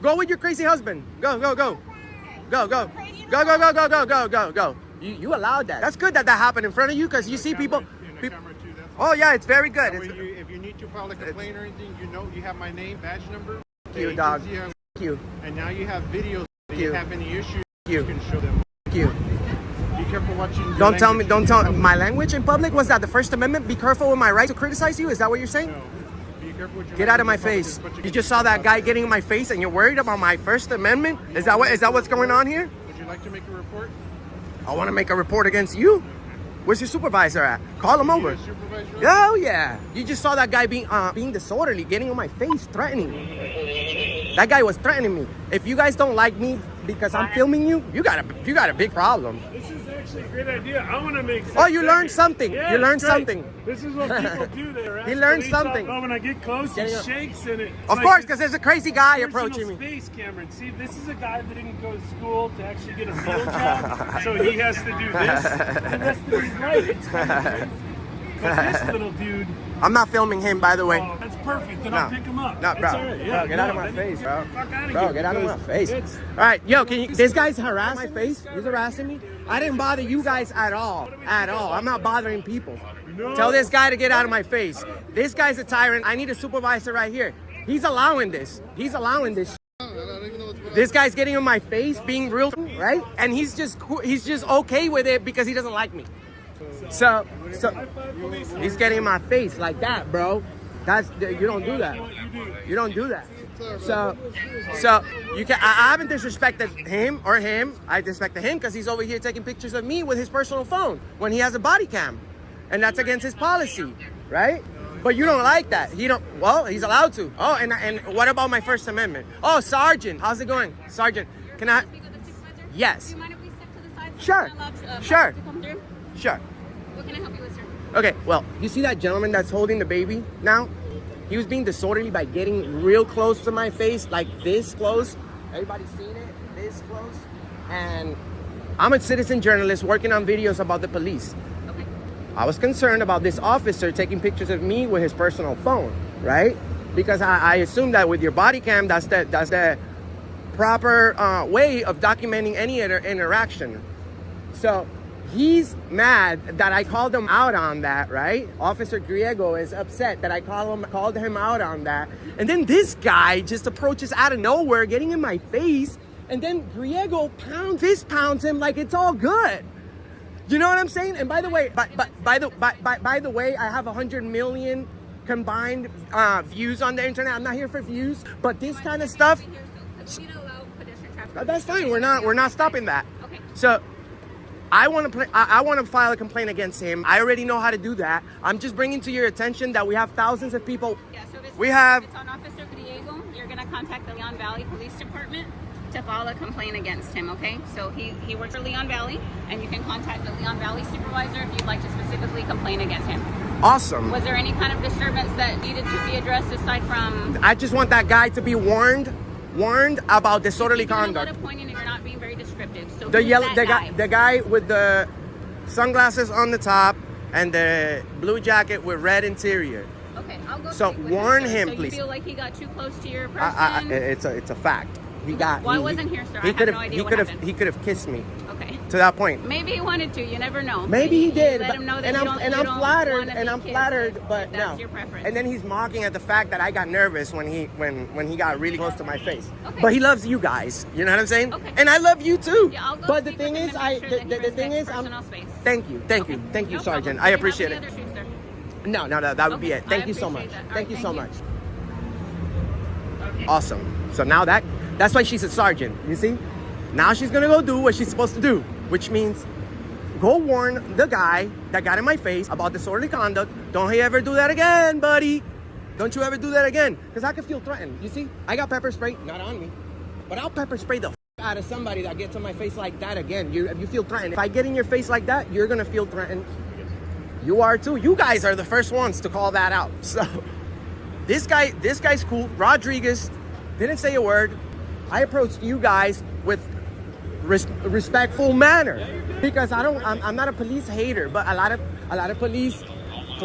Go with your crazy husband. Go. Go. You allowed that. That's good that happened in front of you because you see people. Oh yeah, it's very good. If you need to file a complaint or anything, you have my name, badge number. Thank you, dog. Thank you. And now you have videos. If you have any issues, you can show them. Thank you. Be careful watching. Don't tell me my language in public. Was that the First Amendment? Be careful with my right to criticize you. Is that what you're saying? No. Be careful with your Get out of my face. You just saw that guy getting in my face, and you're worried about my First Amendment? Is that what's going on here? Would you like to make a report? I want to make a report against you. Where's your supervisor at? Call him over. Oh yeah. You just saw that guy being disorderly, getting in my face, threatening me. That guy was threatening me. If you guys don't like me because I'm filming you, you got a big problem. This is actually a great idea. I want to make sense. Oh, you learned something. Yeah, you learned something. This is what people do. He learned something. When I get close, he shakes and it. Of course, because there's a crazy guy approaching me. Space, Cameron. See, this is a guy that didn't go to school to actually get a field job, so he has to do this the rest of his life. It's kind of crazy. But this little dude. I'm not filming him, by the way. Oh, that's perfect. Then I'll pick him up. No, bro. All right. Bro, get out of my face, bro. Bro, get out of my face. All right, yo, this guy's harassing my face. He's harassing me. I didn't bother you guys at all. At all. I'm not bothering people. No. Tell this guy to get out of my face. This guy's a tyrant. I need a supervisor right here. He's allowing this. He's allowing this. This guy's getting in my face, being real, right? And he's just okay with it because he doesn't like me. So he's getting in my face like that, bro. You don't do that. You don't do that. So you can. I haven't disrespected him or him. I disrespected him because he's over here taking pictures of me with his personal phone when he has a body cam, and that's against his policy, right? But you don't like that. He don't. Well, he's allowed to. Oh, and what about my First Amendment? Oh, Sergeant, how's it going, Sergeant? Can I? Yes. Do you mind if we step to the side? Sure. Sure. Sure. What can I help you with, sir? Okay, well, you see that gentleman that's holding the baby now? He was being disorderly by getting real close to my face, like this close. Everybody's seen it, this close. And I'm a citizen journalist working on videos about the police. Okay. I was concerned about this officer taking pictures of me with his personal phone, right? Because I assume that with your body cam, that's the proper way of documenting any interaction. So he's mad that I called him out on that, right? Officer Griego is upset that I called him out on that. And then this guy just approaches out of nowhere, getting in my face. And then Griego pounds him like it's all good. You know what I'm saying? And by the way, by the way, I have 100 million combined views on the internet. I'm not here for views, but this kind of stuff. That's fine. We're not stopping that. Okay. So I want to file a complaint against him. I already know how to do that. I'm just bringing to your attention that we have thousands of people. Yeah, so if it's on Officer Griego, you're going to contact the Leon Valley Police Department to file a complaint against him, okay? So he works for Leon Valley, and you can contact the Leon Valley supervisor if you'd like to specifically complain against him. Awesome. Was there any kind of disturbance that needed to be addressed aside from... I just want that guy to be warned about disorderly conduct. You're a lot of pointing and you're not being very descriptive. So The guy with the sunglasses on the top and the blue jacket with red interior. Okay, I'll go. So warn him, so please. You feel like he got too close to your person? It's a fact. Well, I wasn't here, sir. I have no idea what happened. He could have kissed me. Okay. To that point. Maybe he wanted to. You never know. Maybe he did. Let him know that I'm flattered, but no. That's your preference. And then he's mocking at the fact that I got nervous when he got really close to my face. Okay. But he loves you guys. You know what I'm saying? Okay. And I love you too. Yeah, I'll go but the speak thing with him is, and make sure that he respects personal space. Thank you, No Sergeant. problem. I Do you appreciate have it. any other issues, sir? No, that would be Okay, it. Thank I you so much. appreciate that. Thank you so much. Okay. Awesome. So now that's why she's a sergeant, you see? Now she's gonna go do what she's supposed to do, which means go warn the guy that got in my face about disorderly conduct. Don't he ever do that again, buddy. Don't you ever do that again. Because I can feel threatened, you see? I got pepper spray, not on me, but I'll pepper spray the out of somebody that gets in my face like that again. You feel threatened. If I get in your face like that, you're gonna feel threatened. You are too. You guys are the first ones to call that out. So this guy's cool. Rodriguez didn't say a word. I approached you guys with respectful manner because I'm not a police hater, but a lot of police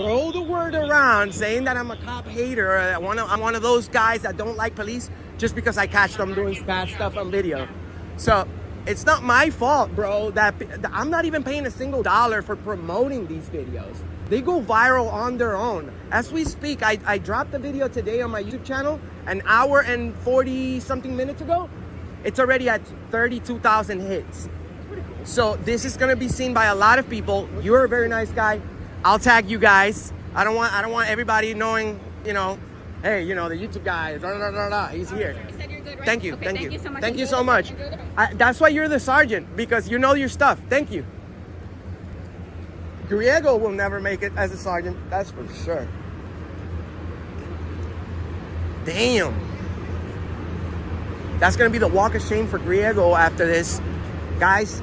throw the word around saying that I'm a cop hater, or I'm one of those guys that don't like police just because I catch them doing bad stuff on video. So it's not my fault, bro, that I'm not even paying a single dollar for promoting these videos. They go viral on their own. As we speak, I dropped the video today on my YouTube channel, an hour and 40 something minutes ago. It's already at 32,000 hits. So this is gonna be seen by a lot of people. You're a very nice guy. I'll tag you guys. I don't want everybody knowing, you know, hey, you know, the YouTube guy, he's here. You said you're good, right? Thank you, Okay, thank you. so much. Thank you so much. That's why you're the sergeant, because you know your stuff. Thank you. Griego will never make it as a sergeant, that's for sure. Damn. That's gonna be the walk of shame for Griego after this. Guys,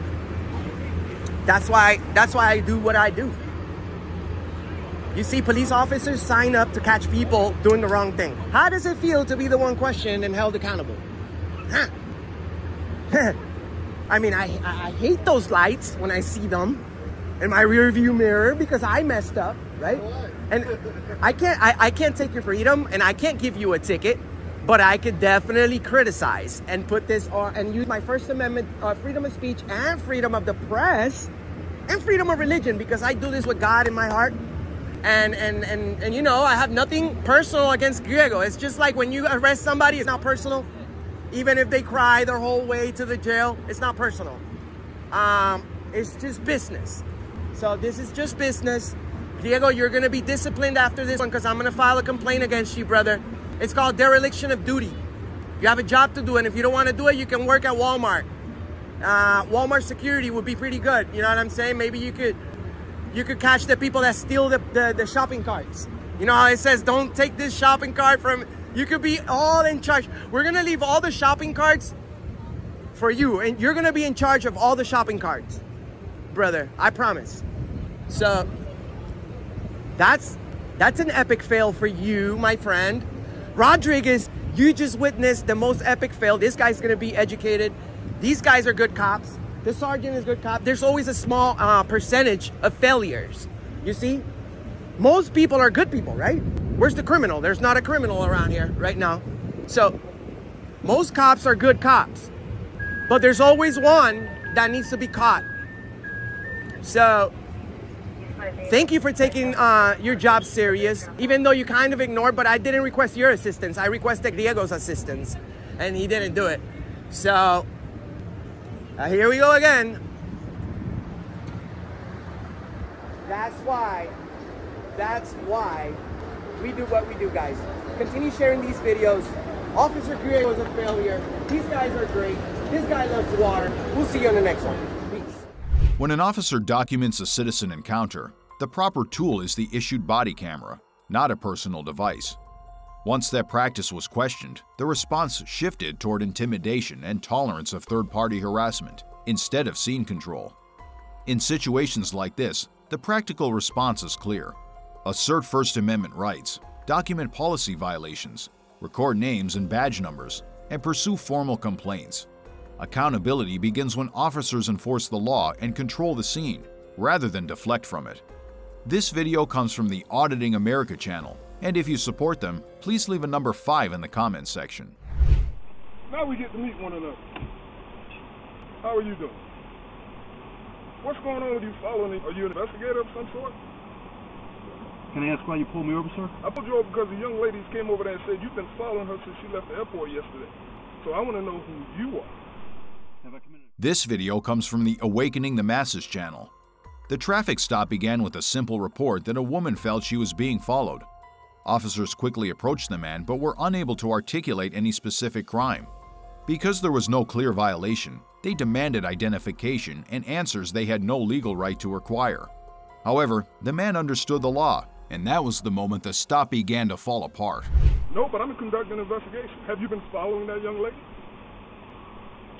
that's why I do what I do. You see police officers sign up to catch people doing the wrong thing. How does it feel to be the one questioned and held accountable? Huh? I mean, I hate those lights when I see them in my rear view mirror because I messed up, right? And I can't take your freedom and I can't give you a ticket, but I could definitely criticize and put this on and use my First Amendment freedom of speech and freedom of the press and freedom of religion, because I do this with God in my heart. And you know, I have nothing personal against Griego. It's just like when you arrest somebody, it's not personal. Even if they cry their whole way to the jail, it's not personal. It's just business. So this is just business. Griego, you're gonna be disciplined after this one because I'm gonna file a complaint against you, brother. It's called dereliction of duty. You have a job to do, and if you don't want to do it, you can work at Walmart. Walmart security would be pretty good. You know what I'm saying? Maybe you could catch the people that steal the shopping carts. You know how it says, don't take this shopping cart from... You could be all in charge. We're going to leave all the shopping carts for you, and you're going to be in charge of all the shopping carts, brother. I promise. So that's an epic fail for you, my friend. Rodriguez, you just witnessed the most epic fail. This guy's going to be educated. These guys are good cops. The sergeant is a good cop. There's always a small percentage of failures. You see? Most people are good people, right? Where's the criminal? There's not a criminal around here right now. So, most cops are good cops. But there's always one that needs to be caught. So, thank you for taking your job serious, even though you kind of ignored, but I didn't request your assistance. I requested Griego's assistance, and he didn't do it. So, here we go again. That's why we do what we do, guys. Continue sharing these videos. Officer Griego is a failure. These guys are great. This guy loves water. We'll see you on the next one. Peace. When an officer documents a citizen encounter, the proper tool is the issued body camera, not a personal device. Once that practice was questioned, the response shifted toward intimidation and tolerance of third-party harassment, instead of scene control. In situations like this, the practical response is clear. Assert First Amendment rights, document policy violations, record names and badge numbers, and pursue formal complaints. Accountability begins when officers enforce the law and control the scene, rather than deflect from it. This video comes from the Auditing America channel, and if you support them, please leave a number 5 in the comments section. Now we get to meet one another. How are you doing? What's going on with you following me? Are you an investigator of some sort? Can I ask why you pulled me over, sir? I pulled you over because the young ladies came over there and said you've been following her since she left the airport yesterday. So I want to know who you are. Have I committed... This video comes from the Awakening the Masses channel. The traffic stop began with a simple report that a woman felt she was being followed. Officers quickly approached the man but were unable to articulate any specific crime. Because there was no clear violation, they demanded identification and answers they had no legal right to require. However, the man understood the law, and that was the moment the stop began to fall apart. No, but I'm conducting an investigation. Have you been following that young lady?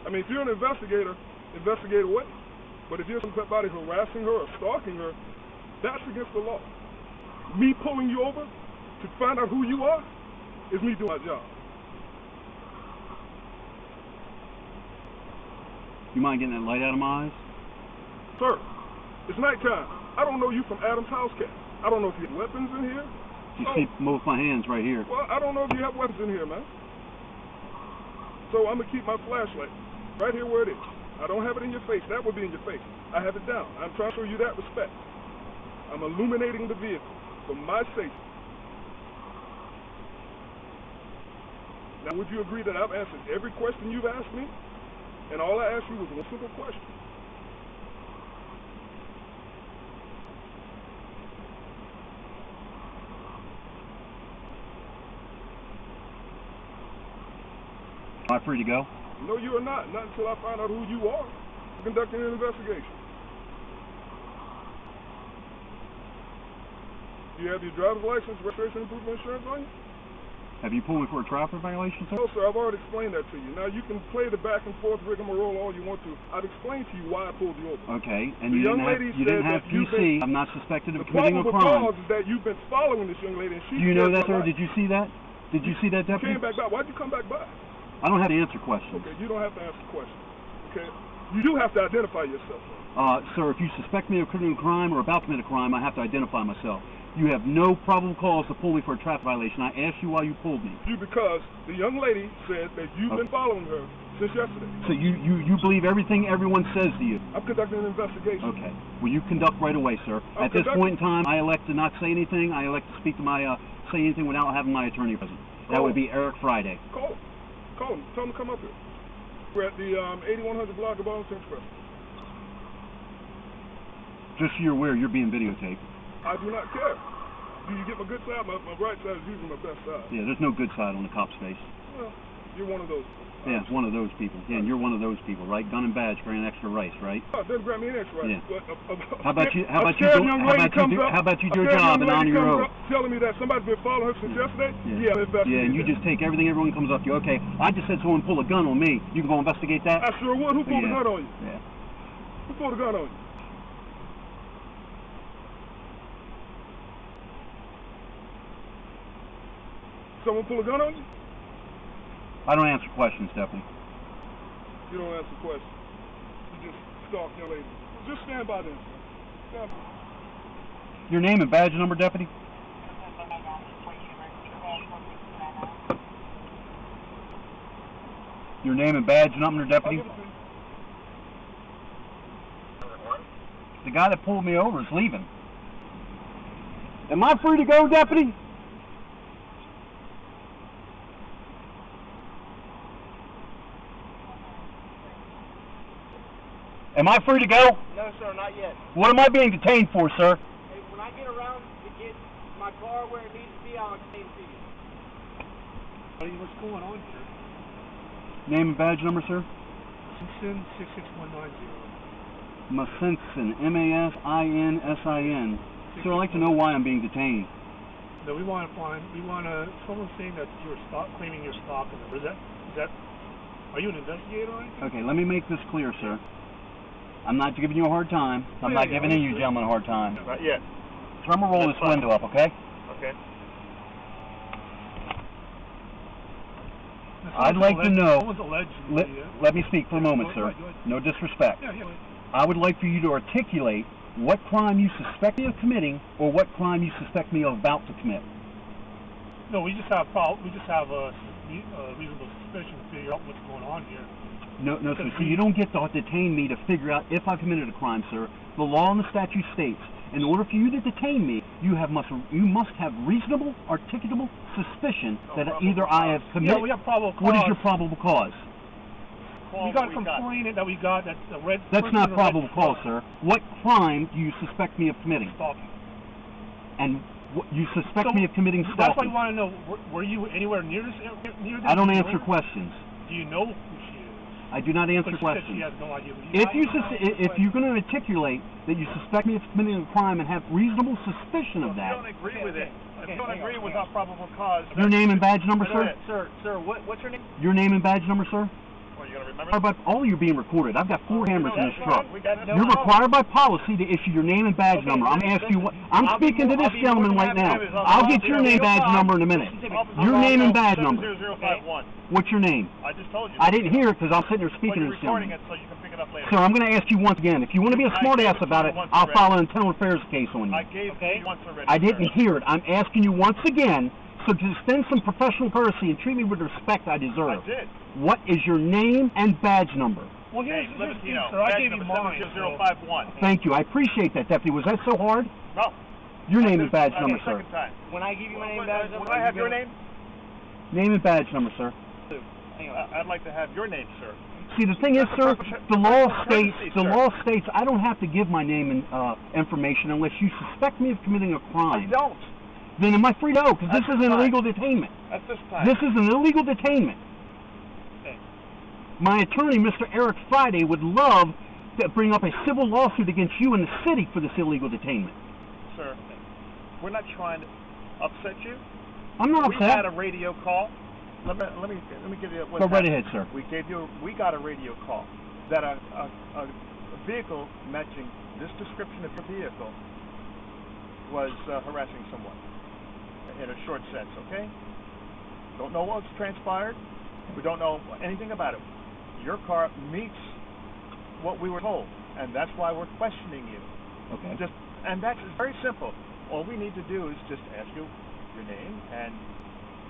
I mean, if you're an investigator, investigate away. But if you're somebody harassing her or stalking her, that's against the law. Me pulling you over to find out who you are is me doing my job. You mind getting that light out of my eyes? Sir, it's nighttime. I don't know you from Adam's house cat. I don't know if you have weapons in here. You see both my hands right here. Well, I don't know if you have weapons in here, man. So I'm going to keep my flashlight right here where it is. I don't have it in your face. That would be in your face. I have it down. I'm trying to show you that respect. I'm illuminating the vehicle for my safety. Now, would you agree that I've answered every question you've asked me? And all I asked you was one simple question. Am I free to go? No, you are not. Not until I find out who you are. I'm conducting an investigation. Do you have your driver's license, registration, and proof of insurance on you? Have you pulled me for a traffic violation, sir? No, sir. I've already explained that to you. Now, you can play the back and forth rigmarole all you want to. I've explained to you why I pulled you over. Okay, and The you young didn't lady have said that you've PC. been- I'm not suspected of The committing a probable crime. cause is that you've been following this young lady, and she Do you know scared that, my sir? life. Did you see that? Did you see that, You deputy? came back by. Why'd you come back by? I don't have to answer questions. Okay, you don't have to answer questions. Okay? You do have to identify yourself. Sir, if you suspect me of committing a crime or about to commit a crime, I have to identify myself. You have no probable cause to pull me for a traffic violation. I asked you why you pulled me. You because the young lady said that you've been following her since yesterday. So you believe everything everyone says to you? I'm conducting an investigation. Okay. Well, you conduct right away, sir. At this point in time, I elect to not say anything. I elect to speak to say anything without having my attorney present. That would be Eric Friday. Call him. Call him. Tell him to come up here. We're at the 8100 block of Arlington Express. Just so you're aware, you're being videotaped. I do not care. Do you get my good side? My right side is usually my best side. Yeah, there's no good side on the cop's face. Well, you're one of those. Yeah, it's one of those people. Yeah, and you're one of those people, right? Gun and badge for an extra rice, right? Oh, it doesn't grant me an extra right. Yeah. But, How about you do your a job and honor your oath? Telling me that somebody's been following her since yesterday? Yeah, Yeah, and you just take everything everyone comes up to you. Okay, I just said someone pull a gun on me. You can go investigate that? I sure would. Who pulled the gun on you? Yeah. Who pulled the gun on you? Someone pull a gun on you? I don't answer questions, deputy. You don't answer questions. You just stalk your lady. Just stand by them. Stand by. Your name and badge number, deputy? Your name and badge number, deputy? I'll give it to you. The guy that pulled me over is leaving. Am I free to go, deputy? Am I free to go? No, sir, not yet. What am I being detained for, sir? Hey, when I get around to get my car where it needs to be, I'll explain to you. Buddy, what's going on here? Name and badge number, sir? Simpson 66190. Masinsin, M-A-S-I-N-S-I-N. Sir, I'd like to know why I'm being detained. No, someone's saying that you're claiming you're stalking them. Is that, are you an investigator or anything? Okay, let me make this clear, sir. I'm not giving you a hard time. I'm not giving you gentlemen a hard time. Not yet. So I'm going to roll this window up, okay? Okay. I'd like to know, Someone's allegedly, let me speak for a moment, Go sir. ahead. No disrespect. Yeah. I would like for you to articulate what crime you suspect me of committing or what crime you suspect me of about to commit. No, we just have a reasonable suspicion to figure out what's going on here. No, sir. So you don't get to detain me to figure out if I've committed a crime, sir. The law and the statute states, in order for you to detain me, you must have reasonable, articulable suspicion that either I have committed. Yeah, we have probable cause. What is your probable cause? We got a complaint that we got that the red. That's not probable cause, sir. What crime do you suspect me of committing? Stalking. And you suspect me of committing stalking? That's why I want to know. Were you anywhere near this? I don't answer questions. Do you know who she is? I do not answer But questions. she has no idea. If you're going to articulate that you suspect me of committing a crime and have reasonable suspicion of that. If you don't agree with it. If you don't agree with our probable cause. Your name and badge number, sir? Sir, what's your name? Your name and badge number, sir? Well, you gonna remember? But all you're being recorded. I've got 4 cameras in this truck. We got no You're problem. required by policy to issue your name and badge number. I'm asking you what. I'm speaking to this gentleman right now. I'll get your name, badge number in a minute. Your name and badge number. 0051. What's your name? I just told you. I didn't hear it because I'm sitting here Well, speaking you're to this recording gentleman. it so you can pick it up later. Sir, I'm going to ask you once again. If you want to be a smartass about it, I'll file an internal affairs case on you. I gave you once already. I didn't hear it. I'm asking you once again. So to extend some professional courtesy and treat me with the respect I deserve. I did. What is your name and badge number? Well, here's Hey, the Libertino, sir. I badge gave you number mine. 70051. Thank you. I appreciate that, Deputy. Was that so hard? No. Your name and badge That's number, the sir. second time. When I give you my name and badge number, Would I have your name? Name and badge number, sir. I'd like to have your name, sir. See, the thing is, sir, the law states, Courtesy, sir. I don't have to give my name and information unless you suspect me of committing a I crime. don't. Then am I free to go? Because this At is this an time. illegal detainment. At this time. This is an illegal detainment. Okay. My attorney, Mr. Eric Friday, would love to bring up a civil lawsuit against you and the city for this illegal detainment. Sir, we're not trying to upset you. I'm not We upset. had a radio call. Let me give you what Go right happened. ahead, sir. We got a radio call that a vehicle matching this description of your vehicle was harassing someone in a short sense, okay? Don't know what's transpired. We don't know anything about it. Your car meets what we were told, and that's why we're questioning you. Okay. And that's very simple. All we need to do is just ask you your name and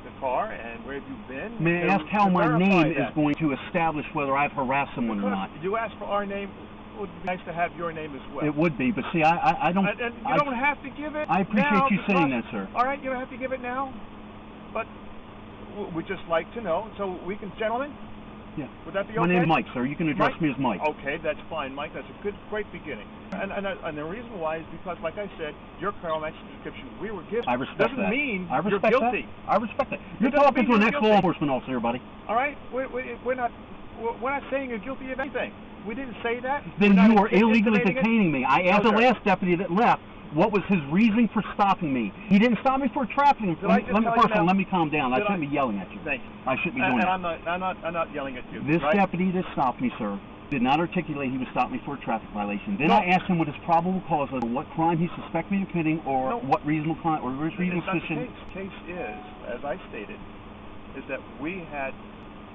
the car and where have you been. May I ask how my name is going to establish whether I've harassed someone or not? You asked for our name. It would be nice to have your name as well. It would be, but see, I don't... And you don't have to give it I appreciate now you saying because- that, sir. All right, you don't have to give it now, but we'd just like to know, so we can, gentlemen, Yeah. would that be okay? My name's Mike, sir. You can address Mike? me as Mike. Okay, that's fine, Mike. That's a great beginning. And the reason why is because, like I said, your criminal action description we were given I respect doesn't that. mean I respect you're guilty. that. I respect that. You're doesn't talking mean to an you're ex-law guilty. enforcement officer here, buddy. All right, we're not saying you're guilty of anything. We didn't say that. Then We're you not are illegally intimating it. detaining me. I asked No, the sir. last deputy that left what was his reason for stopping me. He didn't stop me for a traffic Did I just tell you First of all, now- let me calm down. I Did shouldn't I- be yelling at you. Thank you. I shouldn't be doing And that. I'm not yelling at you. This right? deputy that stopped me, sir, did not articulate he was stopping me for a traffic violation. Then No. I asked him what his probable cause was, what crime he suspected me of committing, or No. what reasonable crime, or reasonable It's not the suspicion. case. Case is, as I stated, is that we had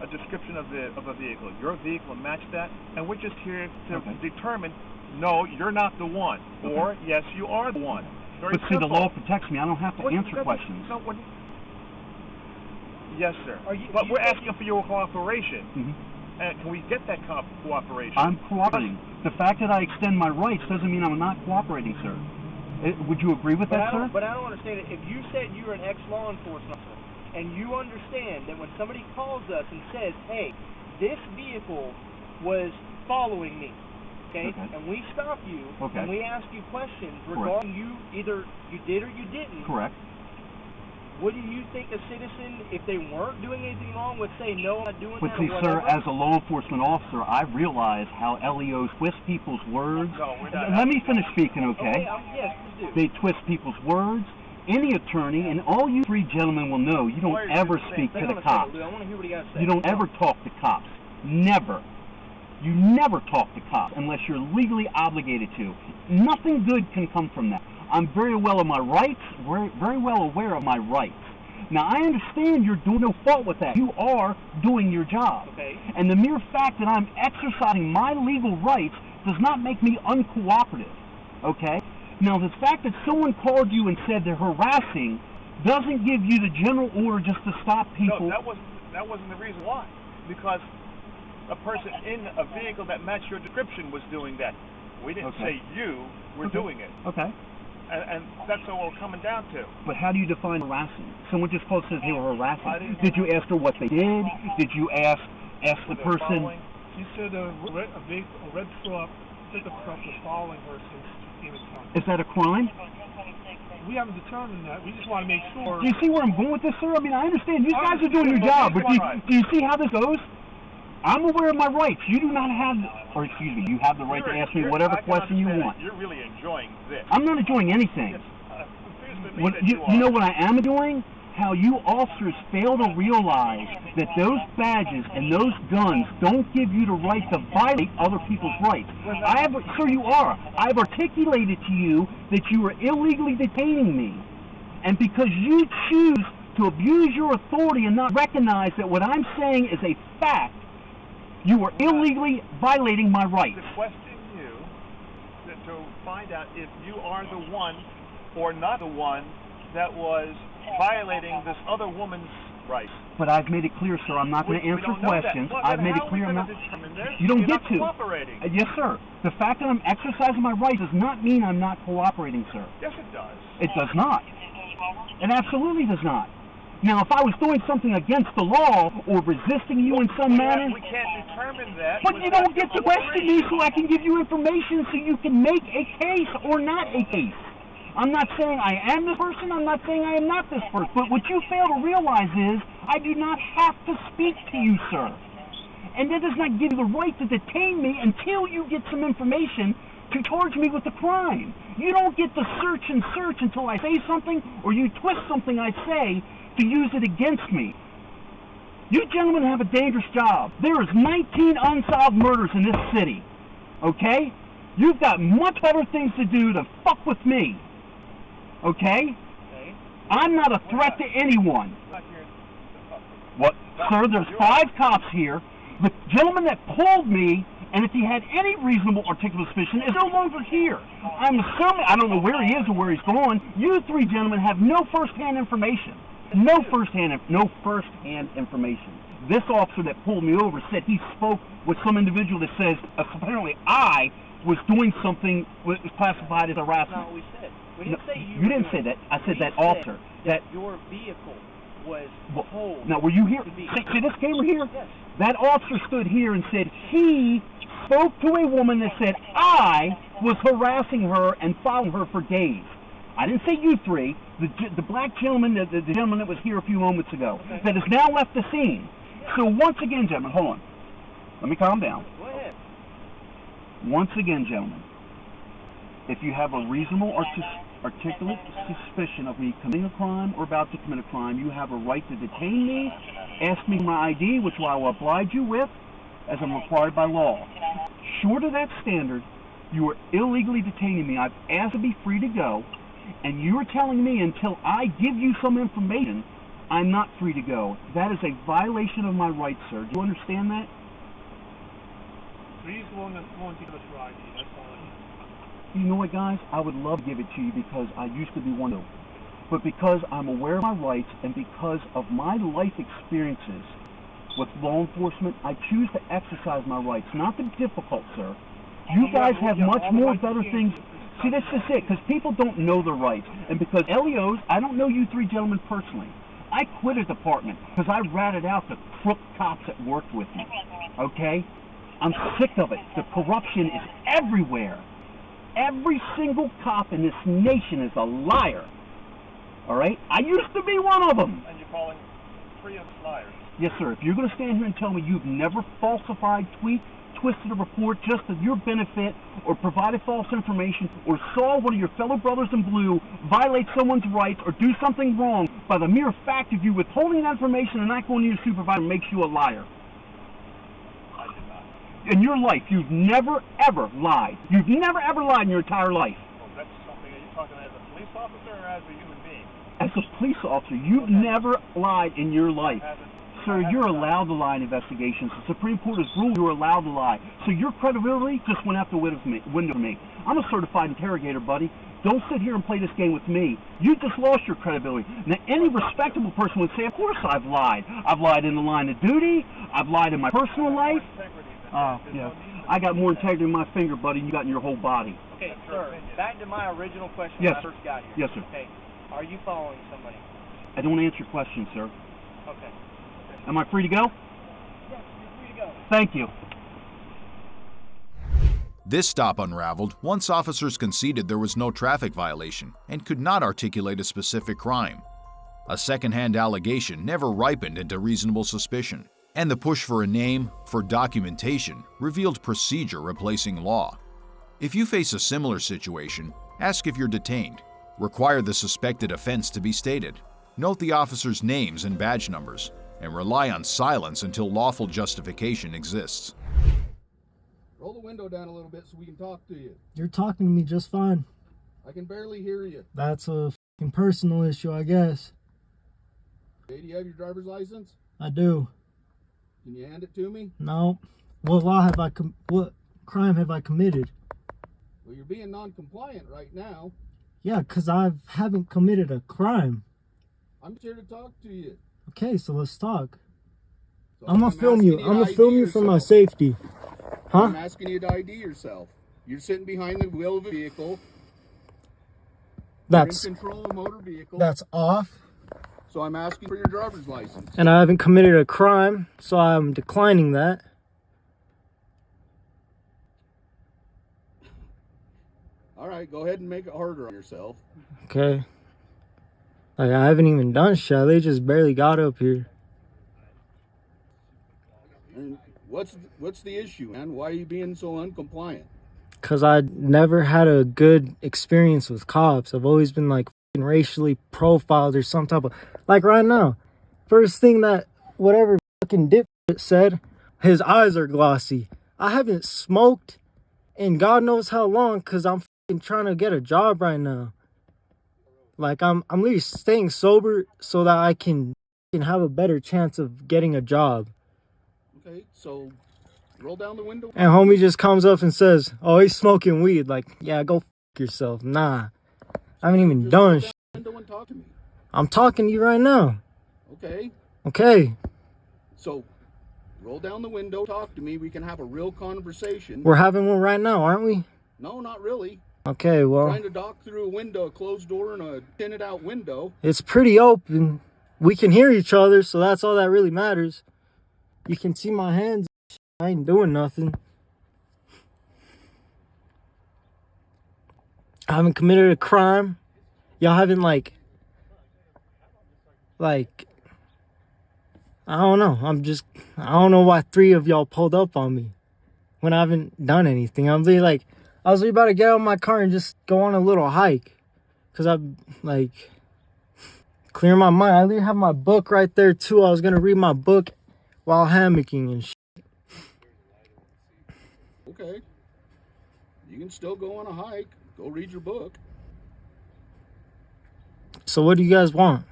a description of a vehicle. Your vehicle matched that, and we're just here to Okay. determine, no, you're not the one, or yes, you are the one. Very But see, the simple. law protects me. I don't have to What- answer that- questions. No, yes, sir. you- But we're asking for your cooperation. Mhm. And can we get that cooperation? I'm cooperating. The fact that I extend my rights doesn't mean I'm not cooperating, sir. Would you agree with that, sir? But I don't understand it. If you said you're an ex-law enforcement officer, and you understand that when somebody calls us and says, hey, this vehicle was following me, okay? And we stop you, Okay. and we ask you questions Correct. regarding you, either you did or you didn't, Correct. wouldn't you think a citizen, if they weren't doing anything wrong, would say, no, I'm not doing But that, see, or sir, whatever? as a law enforcement officer, I realize how LEOs twist people's words. No, we're not. Let me finish speaking, Okay, okay? yes, please do. They twist people's words. Any attorney, and all you 3 gentlemen will know, you don't Lawyers ever do the same speak Hang to on the a second, cops. Lou. I want to hear what he got to say. You don't ever talk to cops. Never. You never talk to cops unless you're legally obligated to. Nothing good can come from that. I'm very well of my rights, very well aware of my rights. Now, I understand you're doing no fault with that. You are doing your job. Okay. And the mere fact that I'm exercising my legal rights does not make me uncooperative. Okay? Now, the fact that someone called you and said they're harassing doesn't give you the general order just to stop people. No, that wasn't the reason why. Because a person in a vehicle that matched your description was doing that. We didn't Okay. say you were doing it. Okay. And that's what we're coming down to. But how do you define harassing? Someone just called and says they were I harassing. didn't- Did you ask her what they did? Did you ask the They're person? following. She said a red truck, pickup truck was following her since she came in town. Is that a crime? We haven't determined that. We just want to make sure. Do you see where I'm going with this, sir? I mean, I understand. You I guys are doing your understand, job, but but do you see how this goes? I'm aware of my rights. You do not have, or excuse me, you have the right to ask me whatever I can question you understand want. that. You're really enjoying this. I'm not enjoying anything. It appears to me What, that you know are. what I am doing? how you officers fail to realize that those badges and those guns don't give you the right to violate other people's rights. Sir, you are. I've articulated to you that you are illegally detaining me. And because you choose to abuse your authority and not recognize that what I'm saying is a fact, you are illegally violating my rights. To question you, to find out if you are the one or not the one that was violating this other woman's rights. But I've made it clear, sir, I'm not going to answer questions. I've made it clear I'm not. You don't get to. Cooperating. Yes, sir. The fact that I'm exercising my rights does not mean I'm not cooperating, sir. Yes, it does. It does not. It absolutely does not. Now, if I was doing something against the law or resisting you in some manner... We can't determine that. But you don't get to question me so I can give you information so you can make a case or not a case. I'm not saying I am this person, I'm not saying I am not this person. But what you fail to realize is I do not have to speak to you, sir. And that does not give you the right to detain me until you get some information to charge me with a crime. You don't get to search and search until I say something or you twist something I say to use it against me. You gentlemen have a dangerous job. There is 19 unsolved murders in this city. Okay? You've got much better things to do to fuck with me. Okay? I'm not a threat to anyone. What? Sir, there's 5 cops here. The gentleman that pulled me, and if he had any reasonable articulable suspicion, is no longer here. I'm assuming, I don't know where he is or where he's gone. You 3 gentlemen have no first-hand information. No first-hand information. This officer that pulled me over said he spoke with some individual that says apparently I was doing something that was classified as harassment. That's not what we said. We didn't say you didn't say that. I said that officer. That your vehicle was told. Now, were you here? See this camera here? Yes. That officer stood here and said he spoke to a woman that said I was harassing her and following her for days. I didn't say you 3. The black gentleman, the gentleman that was here a few moments ago, that has now left the scene. So once again, gentlemen, hold on. Let me calm down. Go ahead. Once again, gentlemen, if you have a reasonable articulate suspicion of me committing a crime or about to commit a crime, you have a right to detain me, ask me my ID, which I will oblige you with, as I'm required by law. Short of that standard, you are illegally detaining me. I've asked to be free to go, and you're telling me until I give you some information, I'm not free to go. That is a violation of my rights, sir. Do you understand that? Please won't give us your ID. That's all I need. You know what, guys? I would love to give it to you because I used to be one of them. But because I'm aware of my rights and because of my life experiences with law enforcement, I choose to exercise my rights. Not to be difficult, sir. You guys have much more better things. See, that's just it, because people don't know their rights. And because LEOs, I don't know you 3 gentlemen personally. I quit a department because I ratted out the crook cops that worked with me. Okay? I'm sick of it. The corruption is everywhere. Every single cop in this nation is a liar. All right? I used to be one of them. And you're calling 3 of us liars. Yes, sir. If you're going to stand here and tell me you've never falsified, twisted a report just for your benefit, or provided false information, or saw one of your fellow brothers in blue violate someone's rights or do something wrong by the mere fact of you withholding that information and not going to your supervisor makes you a liar. I did not. In your life, you've never, ever lied. You've never, ever lied in your entire life. Well, that's something. Are you talking as a police officer or as a human being? As a police officer, you've never lied in your life. Sir, you're allowed to lie in investigations. The Supreme Court has ruled you're allowed to lie. So your credibility just went out the window to me. I'm a certified interrogator, buddy. Don't sit here and play this game with me. You just lost your credibility. Now, any respectable person would say, of course I've lied. I've lied in the line of duty. I've lied in my personal life. Yeah. I got more integrity in my finger, buddy, than you got in your whole body. Okay, sir, back to my original question Yes. when I first got here. Yes, sir. Okay, are you following somebody? I don't answer questions, sir. Okay. Am I free to go? Yes, you're free to go. Thank you. This stop unraveled once officers conceded there was no traffic violation and could not articulate a specific crime. A second-hand allegation never ripened into reasonable suspicion, and the push for a name, for documentation, revealed procedure replacing law. If you face a similar situation, ask if you're detained. Require the suspected offense to be stated. Note the officers' names and badge numbers, and rely on silence until lawful justification exists. Roll the window down a little bit so we can talk to you. You're talking to me just fine. I can barely hear you. That's a fucking personal issue, I guess. Okay, do you have your driver's license? I do. Can you hand it to me? No. What crime have I committed? Well, you're being non-compliant right now. Yeah, 'cause I haven't committed a crime. I'm here to talk to you. Okay, so let's talk. So I'm gonna film you. asking I'm to gonna film ID you for my yourself. safety. I'm Huh? asking you to ID yourself. You're sitting behind the wheel of a vehicle. That's You're in control of a motor vehicle. that's off. So I'm asking for your driver's license. And I haven't committed a crime, so I'm declining that. All right, go ahead and make it harder on yourself. Okay. Like, I haven't even done shit. They just barely got up here. And what's the issue, man? Why are you being so uncompliant? 'Cause I never had a good experience with cops. I've always been like fucking racially profiled or some type of, like right now. First thing that whatever fucking dipshit said, his eyes are glossy. I haven't smoked in God knows how long 'cause I'm fucking trying to get a job right now. Like I'm literally staying sober so that I can have a better chance of getting a job. Okay, so roll down the window. And homie just comes up and says, "Oh, he's smoking weed." Like, yeah, go yourself. Nah, I haven't even Just done roll down shit. the window and talk to me. I'm talking to you right now. Okay, Okay, so roll down the window, talk to me. We can have a real conversation. we're having one right now, aren't we? No, not really. Okay, well, Trying to dock through a window, a closed door, and a tinted out window. it's pretty open. We can hear each other, so that's all that really matters. You can see my hands. I ain't doing nothing. I haven't committed a crime. Y'all haven't like, I don't know. I don't know why 3 of y'all pulled up on me when I haven't done anything. I was really about to get out of my car and just go on a little hike. 'Cause I'm like, clear my mind. I literally have my book right there too. I was gonna read my book while hammocking and shit. Okay. You can still go on a hike. Go read your book. So what do you guys want?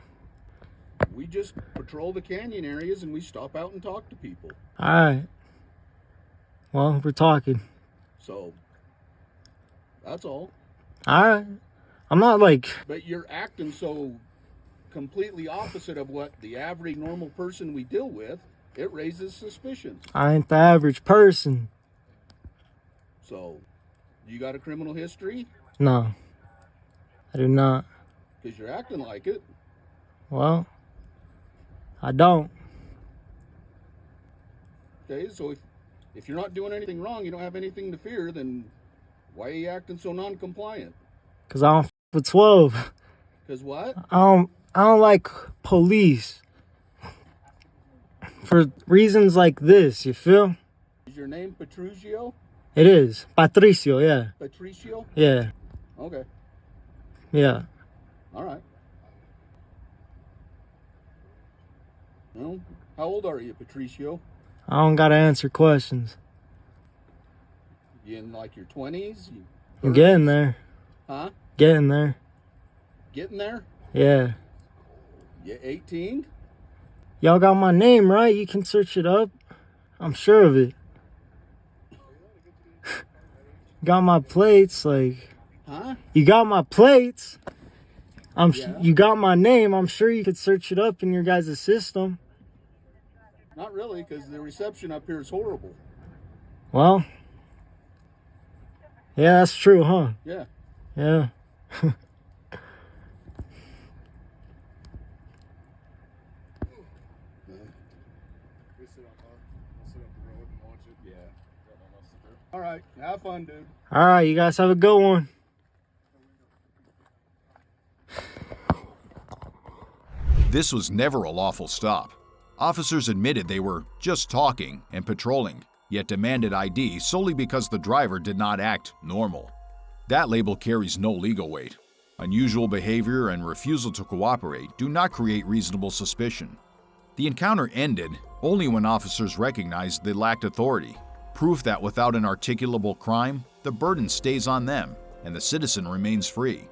We just patrol the canyon areas and we stop out and talk to people. Alright. Well, we're talking. So, that's all. Alright. I'm not like, But you're acting so completely opposite of what the average normal person we deal with. It raises suspicions. I ain't the average person. So, you got a criminal history? No. I do not. Because you're acting like it. Well, I don't. Okay, so if you're not doing anything wrong, you don't have anything to fear, then why are you acting so non-compliant? 'Cause I don't f with 12. Because what? I don't like police. For reasons like this, you feel? Is your name Patricio? It is. Patricio, yeah. Patricio? Yeah. Okay. Yeah. All right. Well, how old are you, Patricio? I don't gotta answer questions. You in like your 20s? I'm getting there. Huh? Getting there. Getting there? Yeah. You 18? Y'all got my name, right? You can search it up. I'm sure of it. Got my plates, like... Huh? You got my plates. Yeah. You got my name. I'm sure you could search it up in your guys' system. Not really, because the reception up here is horrible. Well... Yeah, that's true, huh? Yeah. Yeah. All right. Have fun, dude. All right, you guys have a good one. This was never a lawful stop. Officers admitted they were just talking and patrolling, yet demanded ID solely because the driver did not act normal. That label carries no legal weight. Unusual behavior and refusal to cooperate do not create reasonable suspicion. The encounter ended only when officers recognized they lacked authority, proof that without an articulable crime, the burden stays on them and the citizen remains free.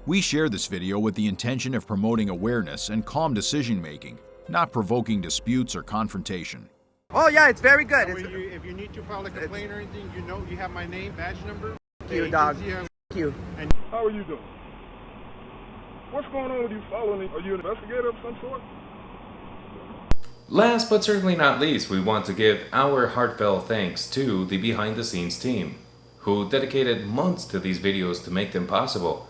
We share this video with the intention of promoting awareness and calm decision-making, not provoking disputes or confrontation. Oh yeah, it's very good. If you need to file a complaint or anything, you know you have my name, badge number. Thank you, dog. Thank you. How are you doing? What's going on with you following? Are you an investigator of some sort? Last but certainly not least, we want to give our heartfelt thanks to the behind the scenes team, who dedicated months to these videos to make them possible.